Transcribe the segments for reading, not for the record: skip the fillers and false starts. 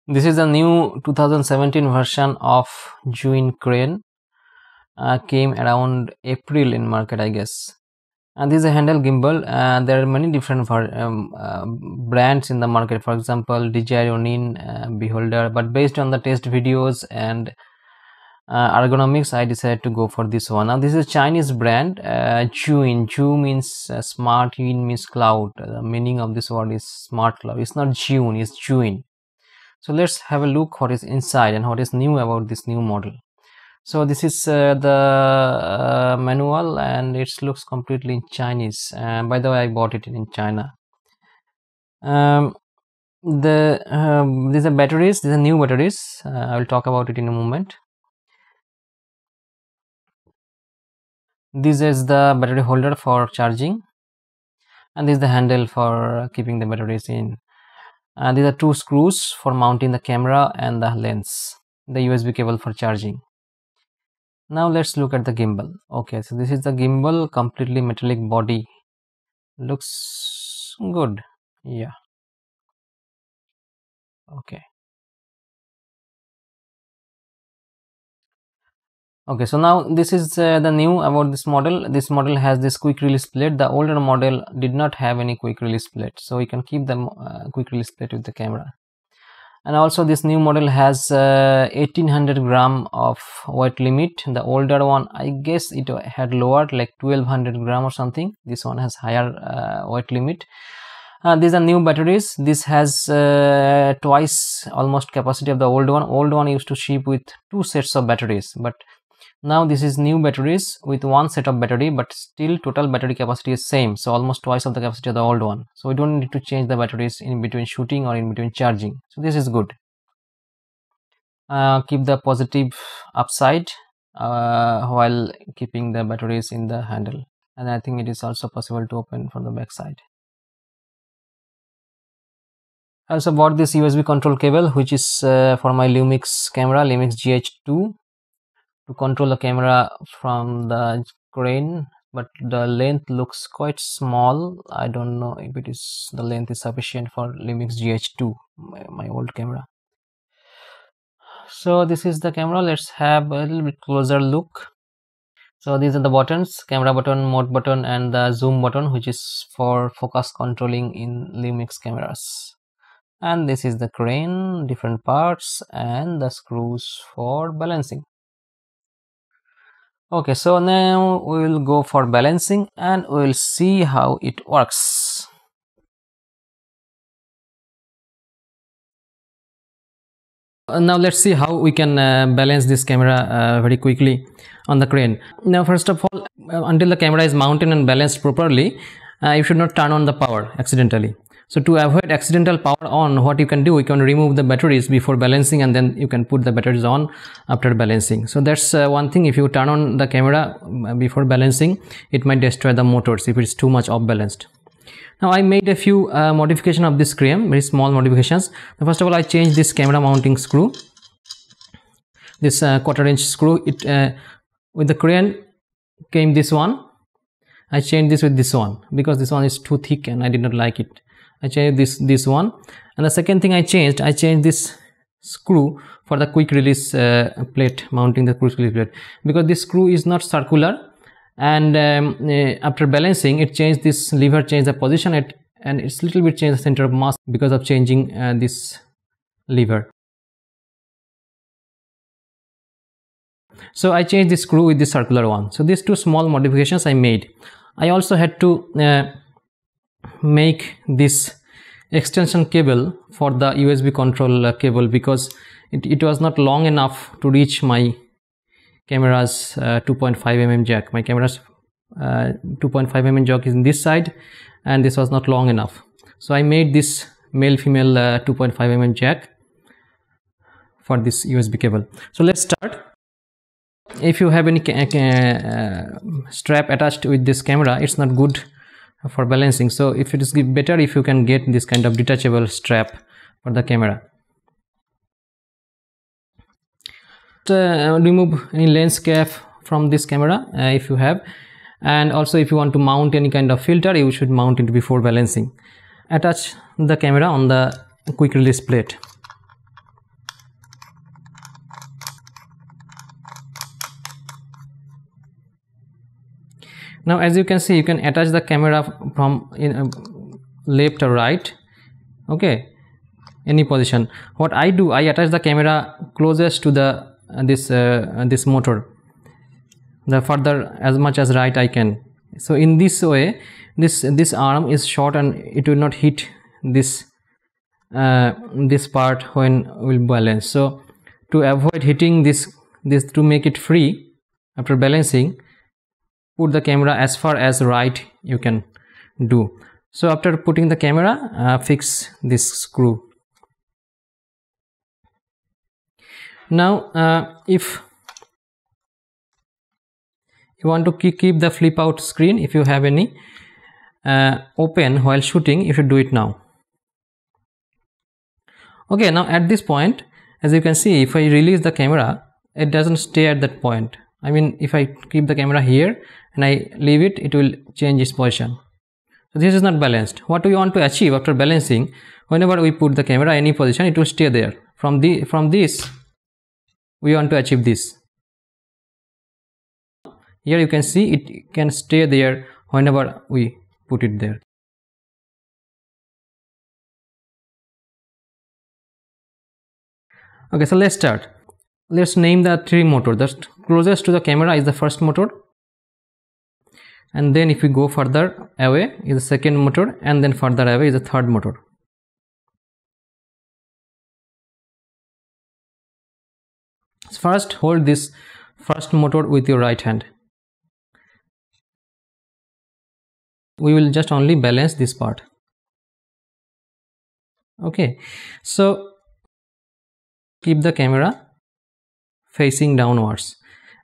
This is a new 2017 version of Zhiyun Crane. Came around April in market, I guess. And this is a handheld gimbal. There are many different brands in the market. For example, DJI Beholder. But based on the test videos and ergonomics, I decided to go for this one. Now this is a Chinese brand. Zhiyun. Zhu means smart. Yun means cloud. The meaning of this word is smart cloud. It's not Zhiyun. It's Zhiyun. So let's have a look what is inside and what is new about this new model. So this is the manual, and it looks completely in Chinese. By the way, I bought it in China. These are batteries. These are new batteries. I will talk about it in a moment. This is the battery holder for charging, and this is the handle for keeping the batteries in. These are two screws for mounting the camera and the lens, the USB cable for charging. Now let's look at the gimbal. Okay, so this is the gimbal, completely metallic body. Looks good. Yeah. Okay. Okay, so now this is the new about this model. This model has this quick release plate. The older model did not have any quick release plate, so you can keep the quick release plate with the camera. And also this new model has 1800 gram of weight limit. The older one, I guess it had lowered like 1200 gram or something. This one has higher weight limit. These are new batteries. This has twice almost capacity of the old one. Old one used to ship with 2 sets of batteries, but now this is new batteries with 1 set of battery, but still total battery capacity is same, so almost twice of the capacity of the old one. So we don't need to change the batteries in between shooting or in between charging, so this is good. Keep the positive upside while keeping the batteries in the handle, and I think it is also possible to open from the back side. I also bought this USB control cable, which is for my Lumix camera, Lumix G85, to control the camera from the crane, but the length looks quite small. I don't know if it is the length is sufficient for Lumix G85, my old camera. So this is the camera. Let's have a little bit closer look. So these are the buttons: camera button, mode button, and the zoom button, which is for focus controlling in Lumix cameras. And this is the crane, different parts, and the screws for balancing. Okay, so now we will go for balancing and we will see how it works. Now let's see how we can balance this camera very quickly on the crane. Now first of all, until the camera is mounted and balanced properly, you should not turn on the power accidentally. So to avoid accidental power on, what you can do, you can remove the batteries before balancing, and then you can put the batteries on after balancing. So that's one thing. If you turn on the camera before balancing, it might destroy the motors if it's too much off balanced. Now I made a few modification of this crane, very small modifications. First of all, I changed this camera mounting screw, this quarter-inch screw. It with the crane came this one. I changed this with this one because this one is too thick and I did not like it. I changed this one. And the second thing I changed this screw for the quick release plate, mounting the quick release plate, because this screw is not circular, and after balancing it changed this lever, changed the position, and it's little bit changed the center of mass because of changing this lever. So I changed this screw with this circular one. So these two small modifications I made. I also had to make this extension cable for the USB control cable, because it was not long enough to reach my camera's 2.5 mm jack. My camera's 2.5 mm jack is in this side, and this was not long enough. So I made this male-female 2.5 mm jack for this USB cable. So let's start. If you have any strap attached with this camera, it's not good for balancing. So if it is better if you can get this kind of detachable strap for the camera. Remove any lens cap from this camera if you have, and also if you want to mount any kind of filter, you should mount it before balancing. Attach the camera on the quick release plate. Now as you can see, you can attach the camera from left or right, okay, any position. What I do, I attach the camera closest to the this motor, the further as much as right I can. So in this way, this arm is short and it will not hit this this part when will balance. So to avoid hitting this to make it free after balancing, put the camera as far as right you can do. So after putting the camera, fix this screw. Now if you want to keep the flip out screen, if you have any open while shooting, you should do it now. Okay, now at this point, as you can see, if I release the camera, it doesn't stay at that point. I mean, if I keep the camera here and I leave it, it will change its position. So this is not balanced. What we want to achieve after balancing, whenever we put the camera any position, it will stay there. From this, we want to achieve this. Here you can see it can stay there whenever we put it there. Okay, so let's start. Let's name the three motors. The closest to the camera is the first motor, and then if we go further away is the second motor, and then further away is the third motor. First, hold this first motor with your right hand. We will just only balance this part. Okay, so keep the camera facing downwards,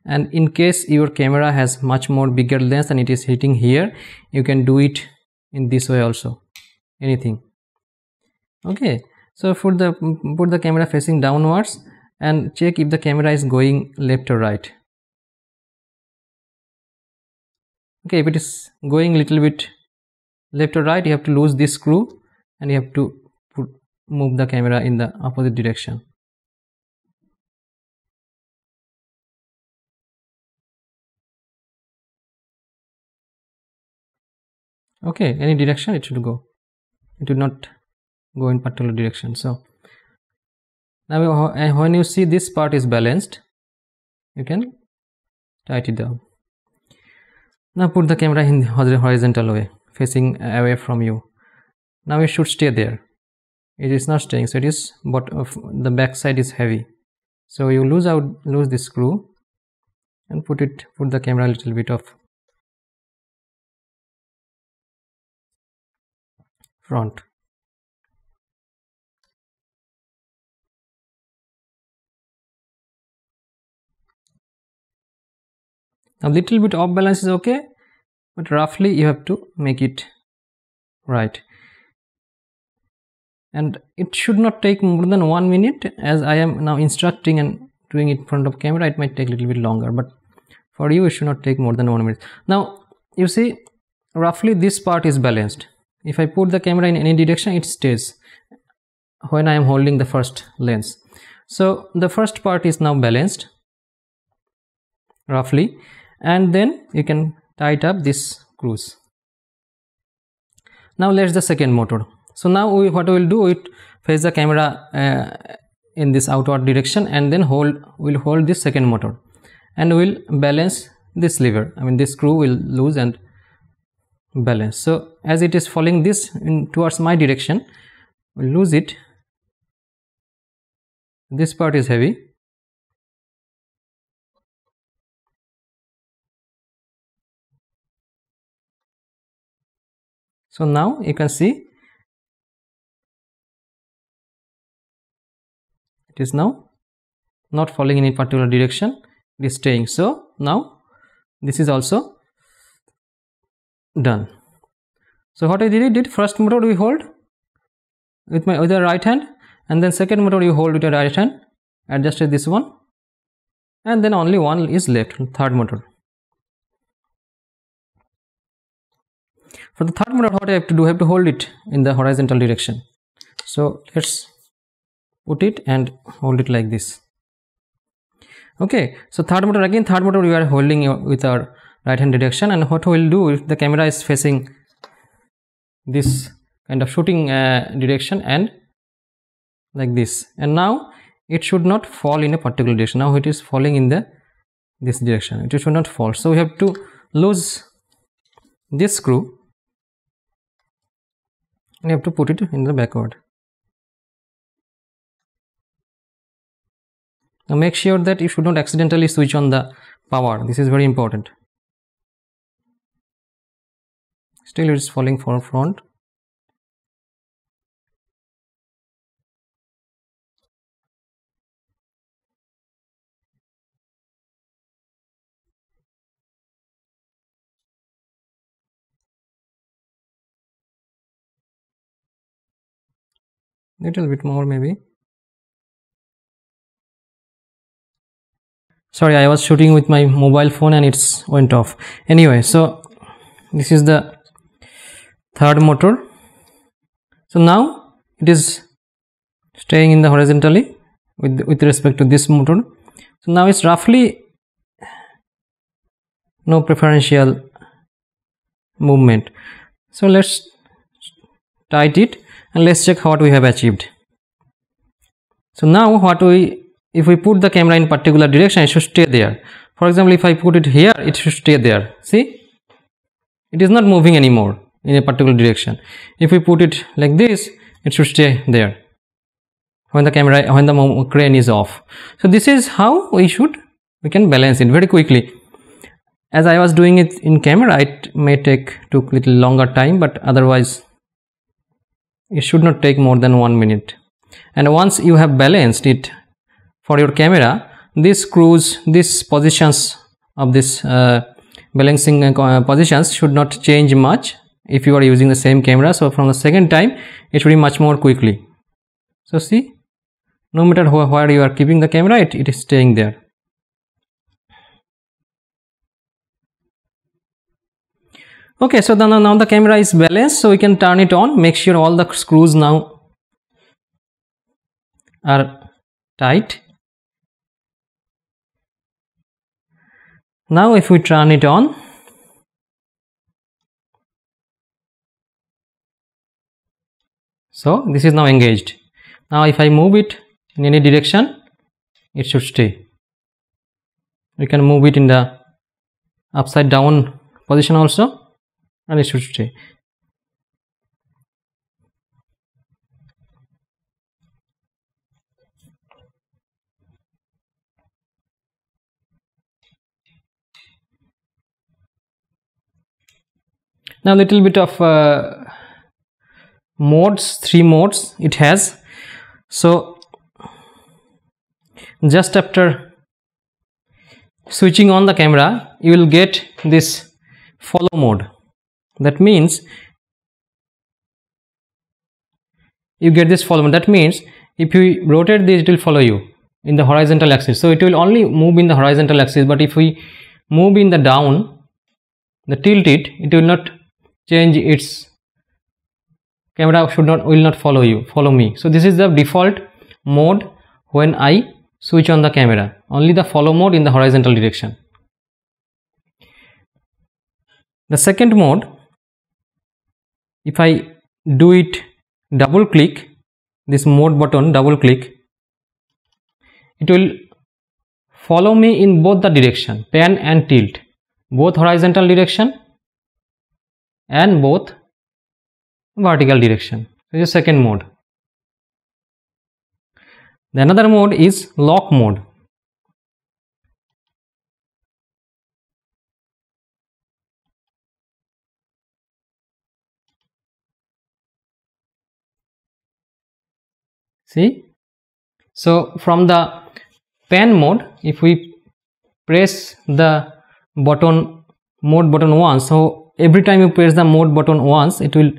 and in case your camera has much more bigger lens and it is hitting here, you can do it in this way also, anything. Okay, so put the camera facing downwards and check if the camera is going left or right. Okay, if it is going little bit left or right, you have to lose this screw and you have to move the camera in the opposite direction. Okay, any direction it should go. It will not go in particular direction. So now when you see this part is balanced, you can tighten it down. Now put the camera in the horizontal way, facing away from you. Now it should stay there. It is not staying, so it is, but the back side is heavy. So you lose this screw and put the camera a little bit of front. Now little bit off balance is okay, but roughly you have to make it right. And it should not take more than 1 minute. As I am now instructing and doing it in front of camera, it might take a little bit longer, but for you it should not take more than 1 minute. Now you see roughly this part is balanced. If I put the camera in any direction, it stays when I am holding the first lens. So the first part is now balanced roughly, and then you can tighten up this screws. Now let's the second motor. So now what we will do, we face the camera in this outward direction, and then we'll hold this second motor and we'll balance this lever. I mean, this screw will loose and balance. So as it is falling this towards my direction, we'll lose it. This part is heavy. So now you can see it is now not falling in any particular direction, it is staying. So now this is also done. So what I did, first motor we hold with the right hand, and then second motor you hold with the right hand, adjusted this one, and then only one is left, third motor. For the third motor, what I have to do, I have to hold it in the horizontal direction. So let's put it and hold it like this. Okay, so third motor, again third motor we are holding with our right hand direction. And what we'll do, if the camera is facing this kind of shooting direction and like this, and now it should not fall in a particular direction. Now it is falling in this direction, it should not fall. So we have to lose this screw and you have to put it in the backward. Now make sure that you should not accidentally switch on the power. This is very important. Still it is falling for front. Little bit more maybe. Sorry, I was shooting with my mobile phone and it's went off. Anyway, so this is the third motor. So now it is staying in the horizontally with respect to this motor. So now it's roughly no preferential movement. So let's tight it and let's check what we have achieved. So now if we put the camera in particular direction, it should stay there. For example, if I put it here, it should stay there. See, it is not moving anymore in a particular direction. If we put it like this, it should stay there when the crane is off. So this is how we can balance it very quickly. As I was doing it in camera, it may took little longer time, but otherwise it should not take more than 1 minute. And once you have balanced it for your camera, these screws, these positions of this balancing positions should not change much if you are using the same camera. So from the second time it should be much more quickly. So see, no matter where you are keeping the camera, it is staying there. Okay, so now the camera is balanced, so we can turn it on. Make sure all the screws now are tight. Now if we turn it on, so this is now engaged. Now if I move it in any direction, it should stay. We can move it in the upside down position also, and it should stay. Now little bit of modes, 3 modes it has. So just after switching on the camera, you will get this follow mode. That means you get this follow mode. That means if you rotate this, it will follow you in the horizontal axis. So it will only move in the horizontal axis, but if we move in the down, the tilt it will not change its camera, will not follow me. So this is the default mode when I switch on the camera, only the follow mode in the horizontal direction. The second mode, if I do it double click, this mode button double click, it will follow me in both the direction, pan and tilt, both horizontal direction and both vertical direction. This is second mode. The another mode is lock mode. See, so from the pan mode, if we press the button, mode button once, so every time you press the mode button once, it will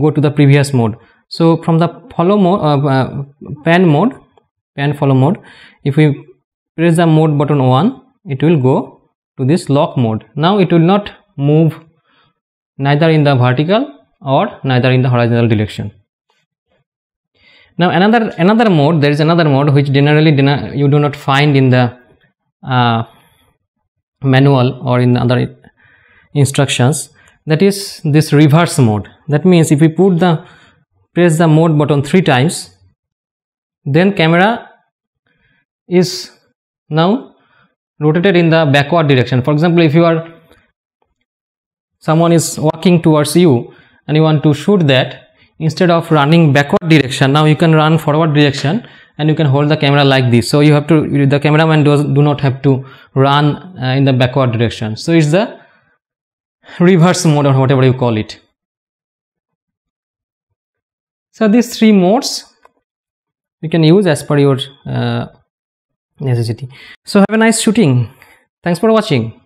go to the previous mode. So from the follow mode, pan follow mode, if we press the mode button 1, it will go to this lock mode. Now it will not move neither in the vertical or neither in the horizontal direction. Now another mode, there is another mode which generally you do not find in the manual or in the other instructions, that is this reverse mode. That means if we press the mode button 3 times, then camera is now rotated in the backward direction. For example, if someone is walking towards you and you want to shoot that, instead of running backward direction, now you can run forward direction and you can hold the camera like this. So the cameraman do not have to run in the backward direction. So it's the reverse mode or whatever you call it. So these 3 modes you can use as per your necessity. So have a nice shooting. Thanks for watching.